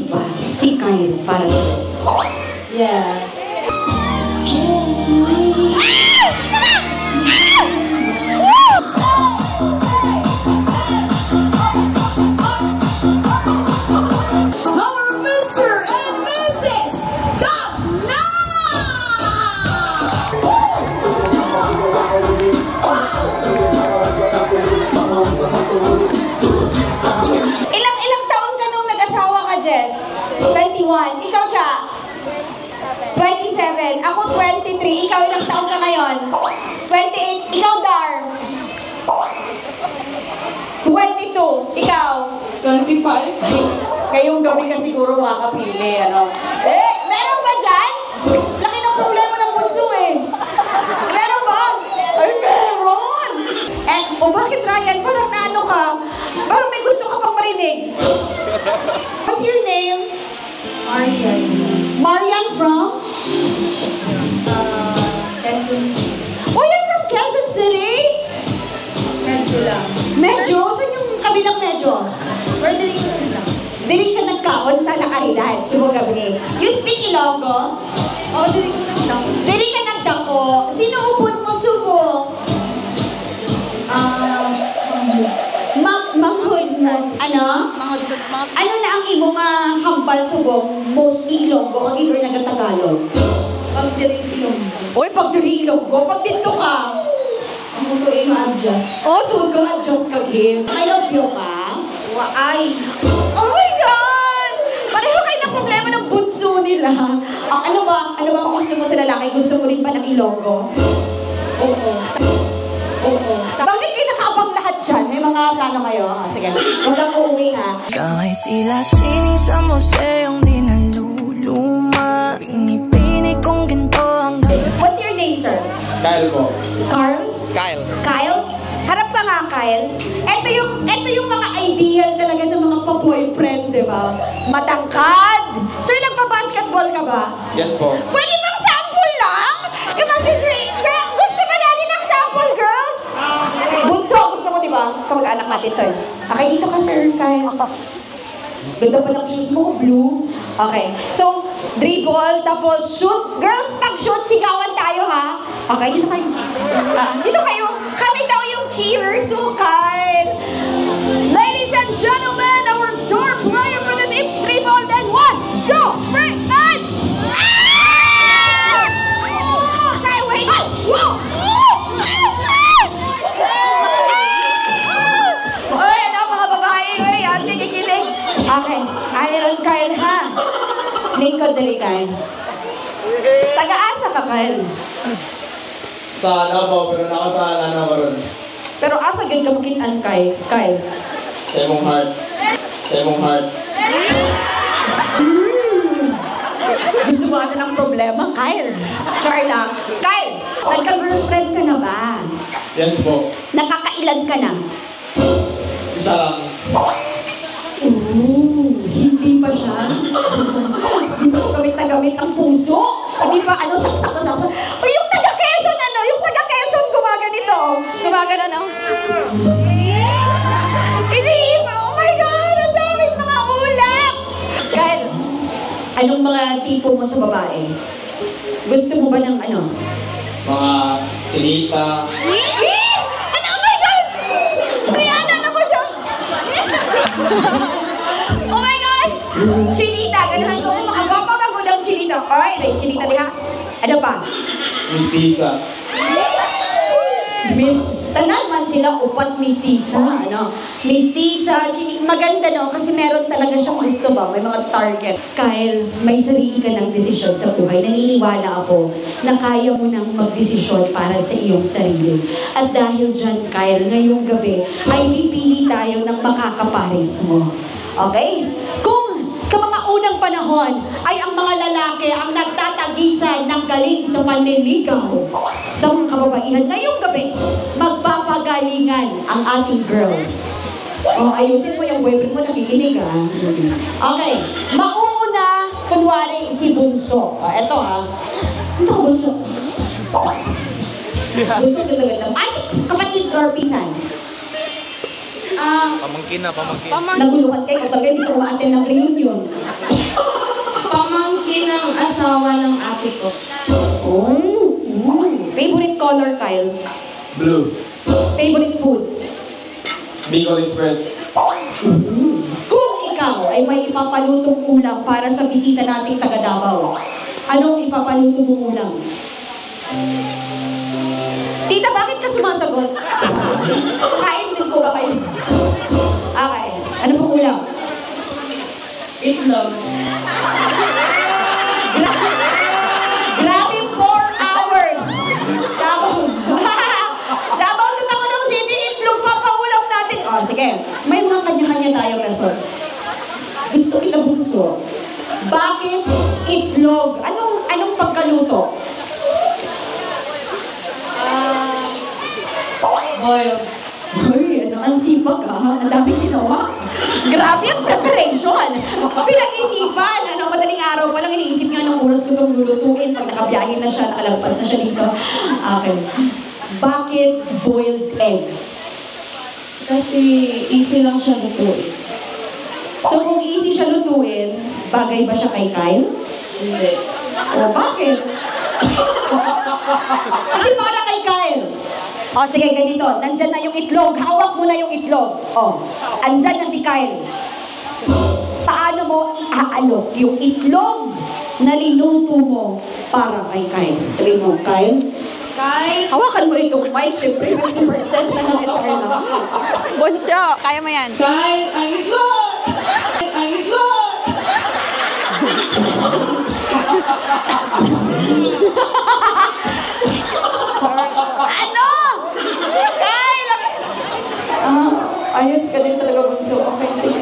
save ba si Kyle para sa Yes. Ilang taon ka nung nag-asawa ka, Jess? 21. Ikaw, Cha? 27. Ako, 23. Ikaw, ilang taon ka ngayon? 28. Ikaw, Dar? 22. Ikaw? 25. Ngayong gabi ka siguro makakapili, ano? Meron ba dyan? Laki ng problema ng bunso, eh. Meron ba? Ay, meron! Bakit, Ryan? Parang naano ka? Parang may gusto ka pang marinig. What's your name? Marian. Marian from? Quezon. Oh, you're from Quezon City? Medyo lang. Medyo? Saan yung kabilang medyo? Or dili ko lang. Dili ka nagkaon sa nakaridad. Siguro gabi. You speak Ilonggo? Oo, dili ko lang. Dili ka nagdako. Sino upod mo subo? Manghod mo. Ano? Ano na ang imo nga hambal subong? Mostly Ilonggo, ang igor nagatagalog. Pag dili Ilonggo. Uy, pag diri Ilonggo, pag dito ka. Ako to i-adjust. Oh, tuwag ka, adjust ka, Kim. I love you, ka. Waay. Oh my God! Pareho kayo ng problema ng bunso nila. Ano ba? Ano ba ang gusto mo sa lalaki? Gusto mo rin ba ng Ilonggo? Oo. Oo. Bakit kayo nakaabang lahat dyan? May mga plano kayo? Sige, huwag kang uuwi, ha? Kahit tila sining sa museong di naluluma, pinipini kong ginto hanggang... What's your name, sir? Kyle po. Carl? Kyle. Kyle? Harap ka nga, Kyle. Ito yung mga ideal talaga ng mga pa-boyfriend, di ba? Matangkad! Sir, nagpa-basketball ka ba? Yes po. Pwede bang sample lang? Yung mag-drink? Girl, gusto ba natin ng sample, girls? Bunso, gusto mo, di ba? Kamag-anak natin to. Okay, dito ka, sir, Kyle. Ganda pa ng shoes mo, blue. Okay, so, dribble, tapos shoot. Girls, pag shoot, sigawan tayo, ha? Okay, dito kayo. Dito kayo. Kami daw yung cheers, so Kyle. Ladies and gentlemen, our star player for this dribble, then 1, 2, 3, and... Kyle, wait! Whoa! Oy, ano, mga babae, oy, ang nagigiling. Okay, Iron Kyle, ha? Lingkod dali, Kyle. Taga-asa ka, Kyle. Sa Naraval, pero nakasala na ko ron. Pero asa gay ka makitaan, Kyle? Sa imong heart. Sa imong heart. Gusto mo ano ng problema, Kyle? Char lang. Kyle, nagka-girlfriend ka na ba? Yes po. Nakakailan ka na? Isa lang. Hindi pa siya. Hindi pa gamit na gamit ang puso. Hindi pa ano, saksak. O yung taga-Quezon, ano? Yung taga-Quezon, gumaganito. Gumagano. Iniiba. Oh my God! Ang daming mga ulap! Kyle, anong mga tipo mo sa babae? Gusto mo ba ng ano? Mga chinita. Ano? Oh my God! Rihanna na ko dyan! Oh my God! Chinita, ganahan ko mga gapang-agulang chinita. Ay, may chinita liha. Ano pa? Mistisa. Tanan man sila upat mistisa, ano? Mistisa, maganda no, kasi meron talaga siyang gusto ba, may mga target. Kyle, may sarili ka ng desisyon sa buhay. Naniniwala ako na kaya mo nang magdesisyon para sa iyong sarili. At dahil dyan, Kyle, ngayong gabi, ay pipili tayo ng makakaparis mo. Okay? Kung sa mga unang panahon ay ang mga lalaki ang nagtatagisan ng galing sa panliligaw sa mga kababaihan. Ngayong gabi, magpapagalingan ang ating girls. O, ayusin mo yung boyfriend mo, nakikinig ha. Okay, mauuna, kunwari si Bunso. Eto ha. Ito ka, Bunso. Bunso talaga. Ay, kapatid or pisan. Pamangkin na, pamangkin. Naguluhan kayo kapag hindi ko ma-attend ng reunion. Pamangkin ng asawa ng ate ko. Oh. Favorite color, Kyle? Blue. Favorite food? Bicol Express. Kung ikaw ay may ipapalutong ulam para sa bisita nating taga Davao, anong ipapaluto mong ulam? Tita, bakit ka sumasagot? Kain din po ba kayo? Okay. Ano pong ulam? Itlog. Grabe, 4 hours! Davao to Tamanong City, itlog pa paulam natin. Oh, sige. May mga kanya-kanya tayong rason. Gusto kita bunso. Bakit itlog? Anong pagkaluto? Boil. Uy, ang sipag ha? Ang dami ginawa. Grabe ang preparation. Pinag-isipan. Madaling araw pa lang iniisip niya anong oras ko itong lulutuin. Pag nakabiyahin na siya, nakalagpas na siya dito. Okay. Bakit boiled egg? Kasi easy lang siya lutuin. So kung easy siya lutuin, bagay ba siya kay Kyle? Hindi. O bakit? Kasi para kay Kyle. O sige, ganito. Nandyan na yung itlog. Hawak mo na yung itlog. O, andyan na si Kyle. Paano mo iaalok yung itlog na linuto mo para kay Kyle? Sabi mo, Kyle? Kyle? Hawakan mo itong mic. Siyempre, 50% na ng eternal. Bunso, kaya mo yan. Kyle, ang itlog! Ang itlog! Ano? Kyle! Ayos ka din talaga, Bunso. Okay, sige.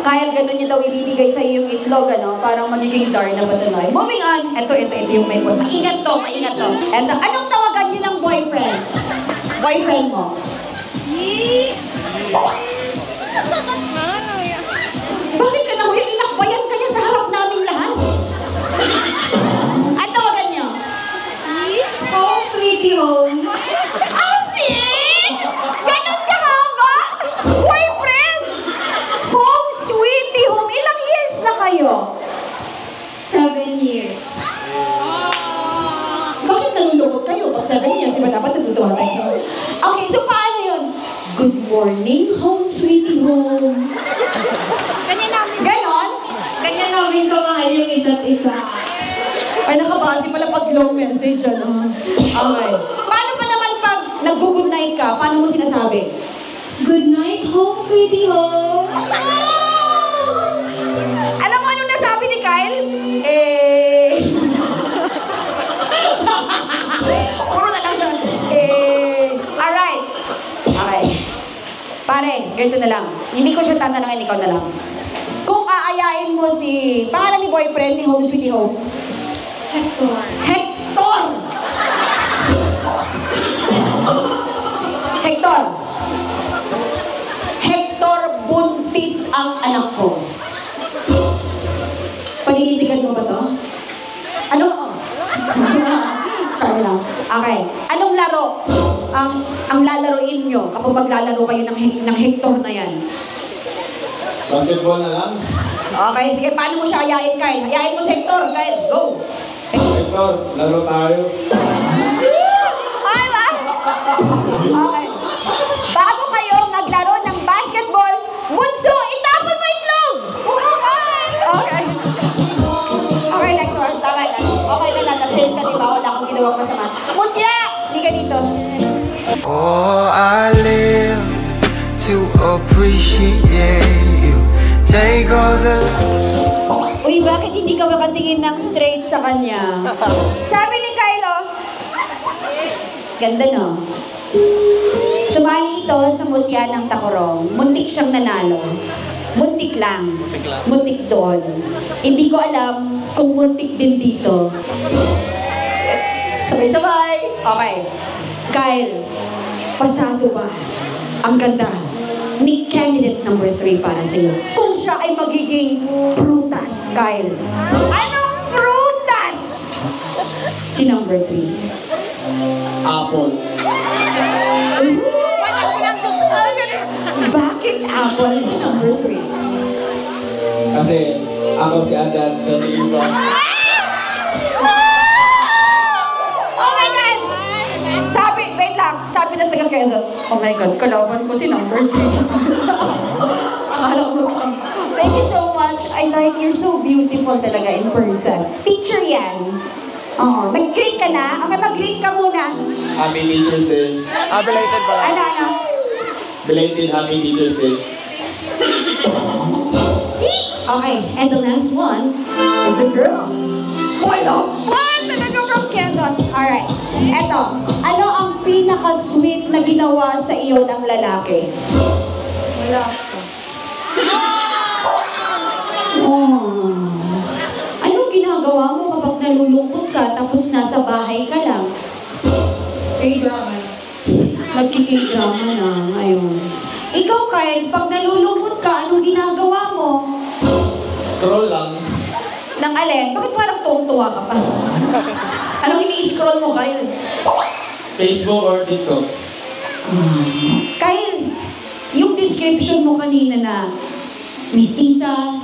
Kyle, ganun niya daw ibibigay sa iyo yung itlog, ano? Parang magiging dar na patanoy. Moving on. Ito yung may point. Maingat to. Ito, anong tawagan niyo ng boyfriend? Boyfriend mo? Bakit ka nahuli? Inakbayan ka niya sa harap namin lahat. Ang tawagan niyo? Home, sweetie home. See? Ganon kahaba? Boyfriend! Home, sweetie home. Ilang years na kayo? 7 years. Bakit nalulungkot kayo pag 7 years? Diba dapat natutuwa tayo? Okay, so paano yun? Good morning, home, sweetie home. Ganon? Ganyan namin kamahal yung isa't isa. Ay, nakabase pala pag long message, ano? Okay. Paano pa naman pag nag-good night ka? Paano mo sinasabi? Good night, home, sweetie home. Alam mo anong nasabi ni Kyle? Puro na lang siya. Alright. Okay. Pare, ganito na lang. Hindi ko siya tatanungin, ikaw na lang. Kung aayain mo si... Pangalan ni boyfriend ni Home Sweetie Home? Hector. Hector! Hector! Hector, buntis ang anak ko. Paninindigan mo ba to? Ano? Char lang. Okay. Anong laro ang lalaroin nyo kapag maglalaro kayo ng Hector na yan? Basketball na lang. Okay, sige. Paano mo siya ayain, Kyle? Ayain mo si Hector, Kyle. Go! Hector, laro tayo. Ay, ba? Okay. Bago kayo maglaro ng basketball, Bunso, itapon mo itlog! Okay. Okay, next one. Okay lang. Okay na lang. Na-save ka, diba? Wala akong ginawang masama. Mutya! Hindi ka dito. Oh, I live to appreciate you. Take all the... Uy, bakit hindi ka makatingin ng straight sa kanya? Sabi ni Kylo, ganda no? Sumali ito sa mutya ng Tacorong. Muntik siyang nanalo. Muntik lang. Muntik doon. Hindi ko alam kung muntik din dito. Sabay-sabay. Okay. Kyle, pasado ba? Ang ganda ni candidate number 3 para sa'yo. Kung siya ay magiging prutas, Kyle. Anong prutas? Si number 3. Apple. Bakit apple si number 3? Kasi ako si Adan, siya si Iba. Oh my God! Wait lang, sabi ng taga Quezon, oh my God, kalaban ko si number 3. Akala ko, thank you so much. I like you're so beautiful talaga in person. Teacher yan. Oo. Mag-greet ka na? Okay, mag-greet ka muna. Happy Teacher's Day. Belated ba? Ano? Belated Happy Teacher's Day. Okay, and the last one is the girl. Wala pa! Talaga from Quezon. Alright, eto. Ano ang pinaka-sweet na ginawa sa iyo ng lalaki? Wala pa. Oh. Anong ginagawa mo kapag nalulungkot ka tapos nasa bahay ka lang? K-drama. Nagkiki-drama na ngayon. Ikaw, Kyle, pag nalulungkot ka, anong ginagawa mo? Scroll lang. Nang alin? Bakit parang tuwang-tuwa ka pa? Anong ini-scroll mo, Kyle? Facebook or TikTok. Kyle, yung description mo kanina na mistisa,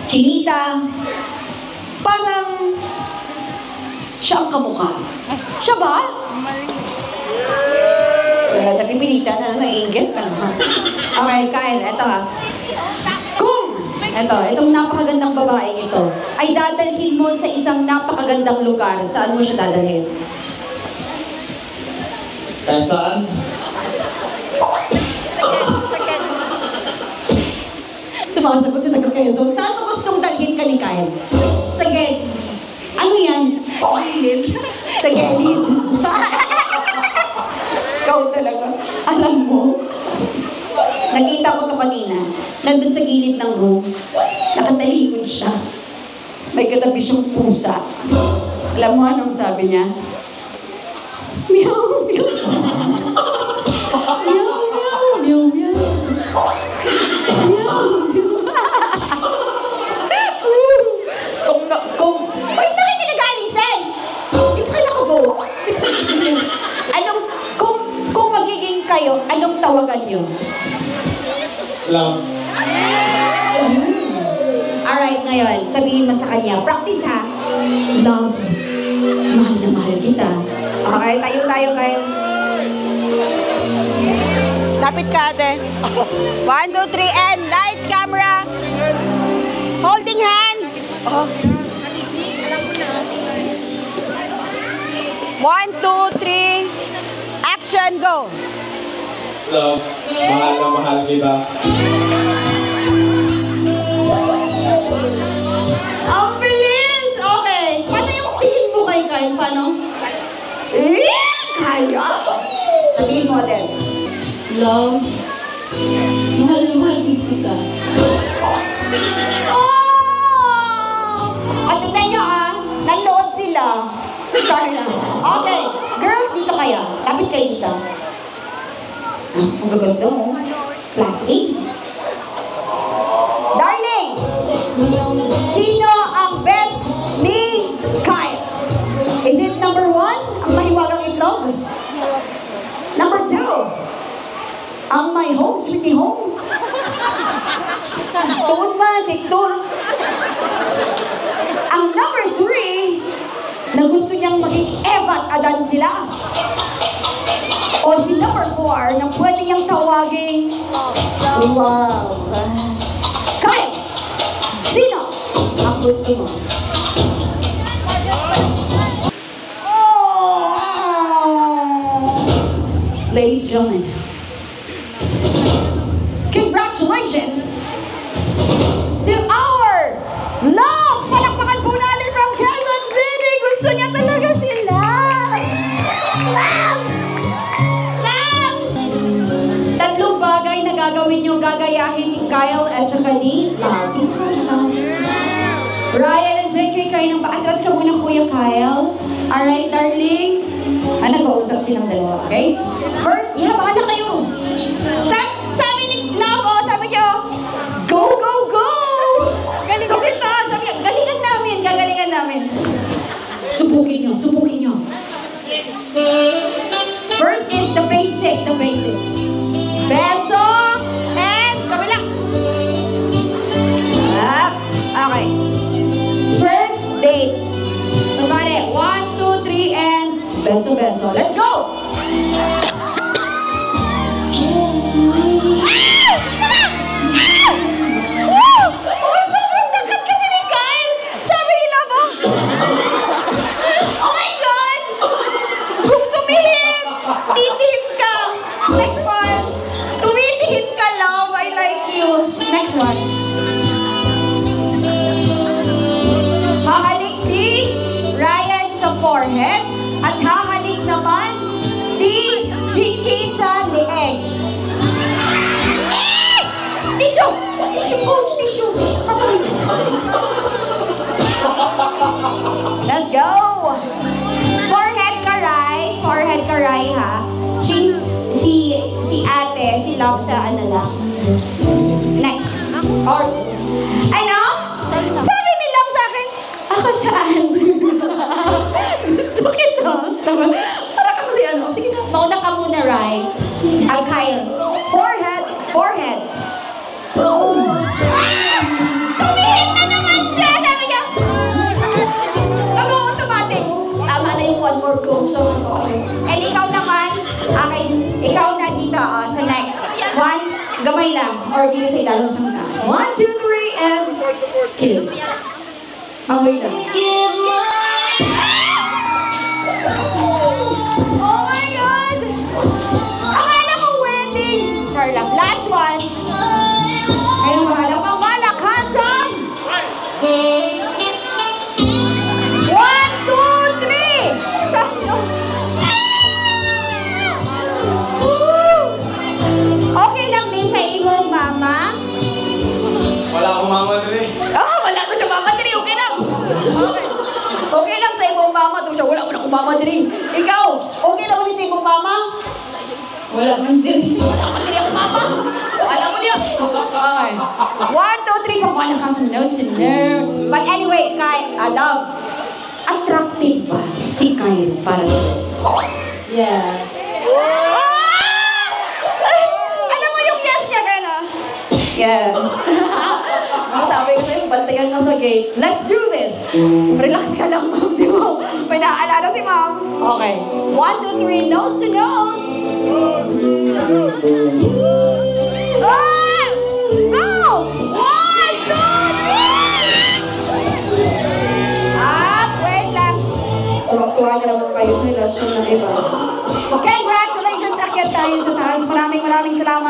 chinita, parang siya ang kamukha. Siya ba? Wala, napipilitan na lang na-angel pa naman. Okay, Kyle, eto ha. Kung, itong napakagandang babaeng ito, ay dadalhin mo sa isang napakagandang lugar, saan mo siya dadalhin? Kahit saan? Sumasagot sa taga-Quezon. Saan mo gustong dalhin ka ni Kyle? Sa Gilid. Ano yan? Gilid. Sa Gilid. Ikaw talaga. Alam mo, nakita ko to kanina. Nandun sa gilid ng room. Nakatalikod siya. May katabi siyang pusa. Alam mo anong sabi niya? Meow, meow. Meow, meow, meow, meow. Wait, bakit nag-aalisan? Di ba kailangan ko? Kung magiging kayo, anong tawagan niyo? Love. Alright, ngayon, sabihin mo sa kanya, practice ha. Love, mahal na mahal kita. Okay, tayo kayo. Lapit ka, ate. 1, 2, 3, and lights, camera. Holding hands. 1, 2, 3. Action, go. Love. Mahal na mahal kita. Ang bilis! Okay. Paano yung tingin mo kay Kyle? Paano? Kaya? Sabihin mo din. Love, mahal na mahal kita. Oh! At tignan nyo nanood sila. Sorry lang. Okay, girls, dito kayo. Lapit kayo dito. Ang gaganda mo. Class A. Darling! Sino ang bet ni Kyle? Is it number 1, ang mahiwagang itlog? Number 2, ang my home, sweetie home? Tuod ba, sektor? Ang number 3, na gusto niyang maging Eva at Adan sila? O si number 4, na pwede niyang tawaging love? Kyle, sino ang gusto mo? Ladies and gentlemen, congratulations to our love! Palakpakan po natin from Quezon City! Gusto niya talaga sila! Love! Love! Tatlong bagay na gagawin niyo, gagayahin ni Kyle at saka ni Love. Ryan and JK, kayo nang paatras ka muna, Kuya Kyle. Alright, darling. Nag-uusap silang dalawa, okay? First, baka na kayo. Sabi ni Love, sabi niyo, go, go, go! Galing kita! Sabi niya, gagalingan namin. Subukin niyo. First is the basic. Beso! Beso. Let's go! Sobrang takat kasi ni Kyle! Sabi nila ba? Oh my God! Kung tumihit, titihit ka. Next one. Tumitihit ka, love. I like you. Next one. Hahalik si Ryan sa forehead at hahalik naman si Jinky sa leeg. Tissue! Tissue, coach! Tissue! Let's go! Forehead ka, Rai, ha? Si ate, si Love sa ano lang. Neck. Or, ano? Sabi ni Love sa akin, ako saan? Gusto kita. Para ka kasi ano. Sige na, mauna ka muna, Rai. Ay, Kyle. Forehead. Tumihit na naman siya! Sabi niya, automatic. Tama na yung one more go. So, okay. And ikaw naman, okay, ikaw na dito, sa neck. One, gamay lang. Or dito sa idalong sa muna. 1, 2, 3, and kiss. Away lang. Oh my God! Akala ko wedding! Char lang. Last one. Ayun, bahala pa. Malakasan! 1, 2, 3! Okay lang din sa imong mama? Wala akong mama dre. Wala to siya mama diri. Okay lang. Okay lang sa imong mama. To siya, wala mo na akong mama diri. Ikaw, okay lang din sa imong mama? Wala man diri. Wala man diri akong mama. Wala mo niya. Okay. 1, 2, 3. Pamalakas ng nose. But anyway, Love, attractive ba si Kyle para sa iyo? Yes. Alam mo yung yes niya, gano'n? Yes. Sabi ko sa'yo, bantayan ka sa gate. Let's do this. Relax ka lang, Ma'am. Si Ma'am. May naaalala si Ma'am. Okay. 1, 2, 3. Nose to nose. Oh! Go! 1, 2, 3! Wait lang. Tuwa na naman kayo sa relasyon ng iba. Congratulations! Akyat tayo sa taas. Maraming salamat.